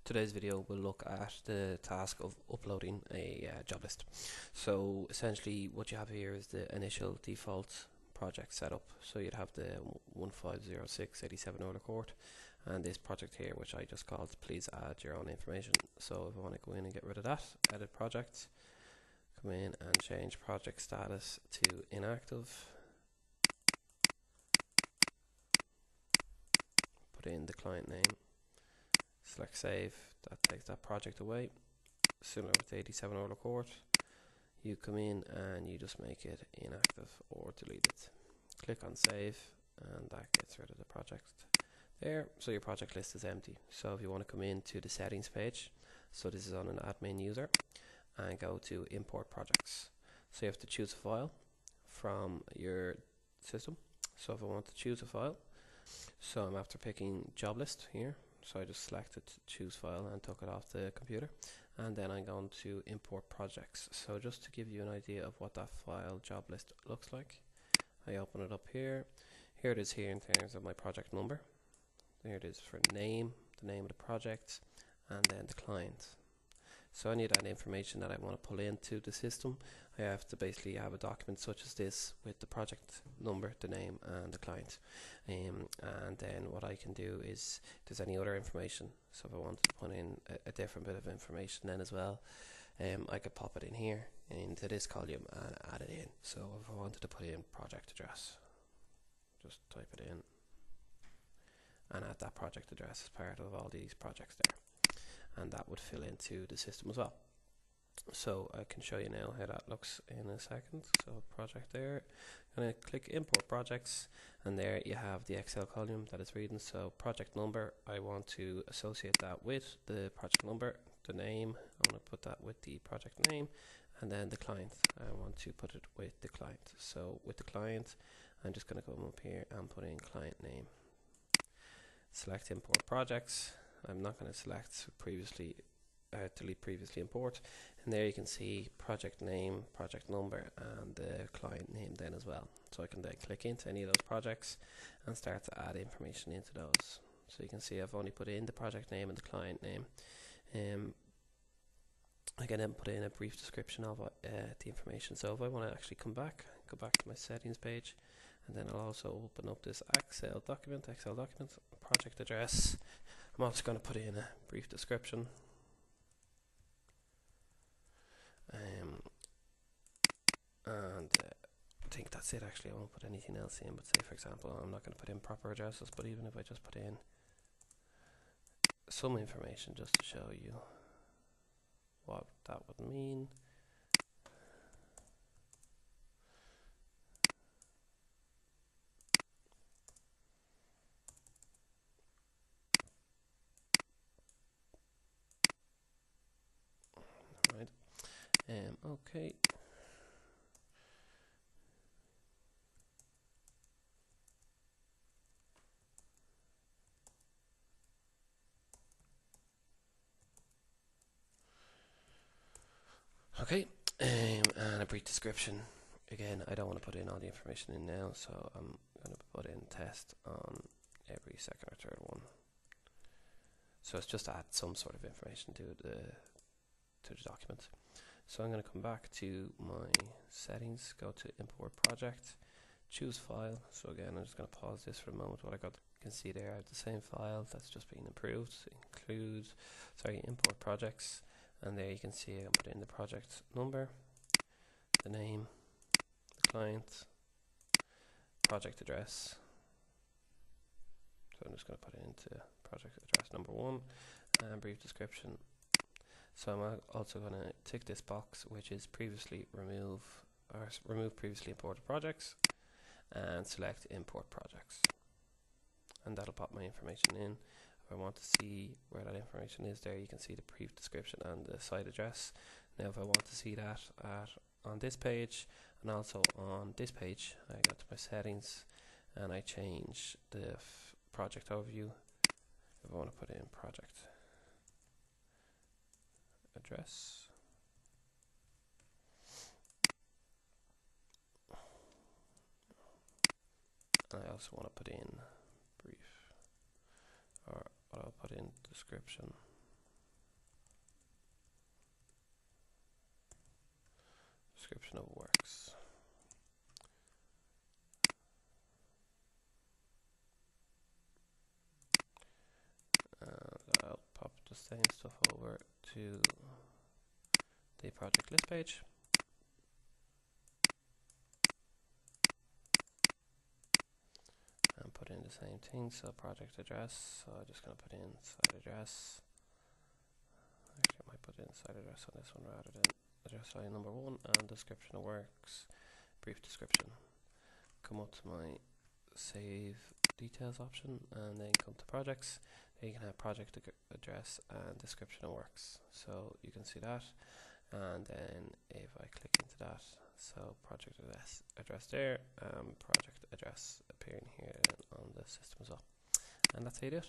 Today's video will look at the task of uploading a job list. So essentially what you have here is the initial default project setup. So you'd have the 150687 Order Court and this project here, which I just called please add your own information. So if I want to go in and get rid of that, edit project, come in and change project status to inactive, put in the client name, select save, that takes that project away. Similar with 87 Order Court, you come in and you just make it inactive or delete it. Click on save and that gets rid of the project there. So your project list is empty. So if you want to come into the settings page, so this is on an admin user, and go to import projects. So you have to choose a file from your system. So if I want to choose a file, so I'm after picking job list here. So I just selected choose file and took it off the computer, and then I'm going to import projects. So just to give you an idea of what that file job list looks like, I open it up here. Here it is here in terms of my project number. Here it is for name, the name of the project, and then the client. So any of that information that I want to pull into the system, I have to basically have a document such as this with the project number, the name, and the client. And then what I can do is, if there's any other information, so if I wanted to put in a different bit of information then as well, I could pop it in here into this column and add it in. So if I wanted to put in project address, just type it in and add that project address as part of all these projects there, and that would fill into the system as well. So I can show you now how that looks in a second. So project there, I'm going to click import projects, and there you have the Excel column that is reading. So project number, I want to associate that with the project number. The name, I want to put that with the project name, and then the client, I want to put it with the client. So with the client, I'm just going to come up here and put in client name. Select import projects. I'm not going to select previously delete previously import, and there you can see project name, project number, and the client name then as well. So I can then click into any of those projects and start to add information into those. So you can see I've only put in the project name and the client name. I can then put in a brief description of the information. So if I want to actually go back to my settings page, and then I'll also open up this Excel document, project address. I'm also going to put in a brief description. I think that's it actually. I won't put anything else in, but say for example I'm not going to put in proper addresses, but even if I just put in some information just to show you what that would mean. Right. Okay. Okay, and a brief description. Again, I don't want to put in all the information in now, so I'm going to put in test on every second or third one. So it's just to add some sort of information to the document. So I'm going to come back to my settings, go to import project, choose file. So again, I'm just going to pause this for a moment. What I got, you can see there I have the same file that's just been improved. Import projects. And there you can see I can put in the project number, the name, the client, project address. So I'm just going to put it into project address number 1 and brief description. So I'm also going to tick this box, which is remove previously imported projects, and select import projects. And that'll pop my information in. If I want to see where that information is there, you can see the brief description and the site address. Now if I want to see that on this page and also on this page, I go to my settings and I change the project overview. If I want to put in project address, I also want to put in brief, or what I'll put in description. description of works. And I'll pop the same stuff over to the project list page. And put in the same thing, so project address. So I'm just going to put in site address. Actually, I might put in site address on this one rather than address line number 1, and description of works, brief description. Come up to my save details option and then come to projects. There you can have project address and description of works. So you can see that, and then if I click into that, so project address there, project address appearing here on the system as well. And that's how you do it.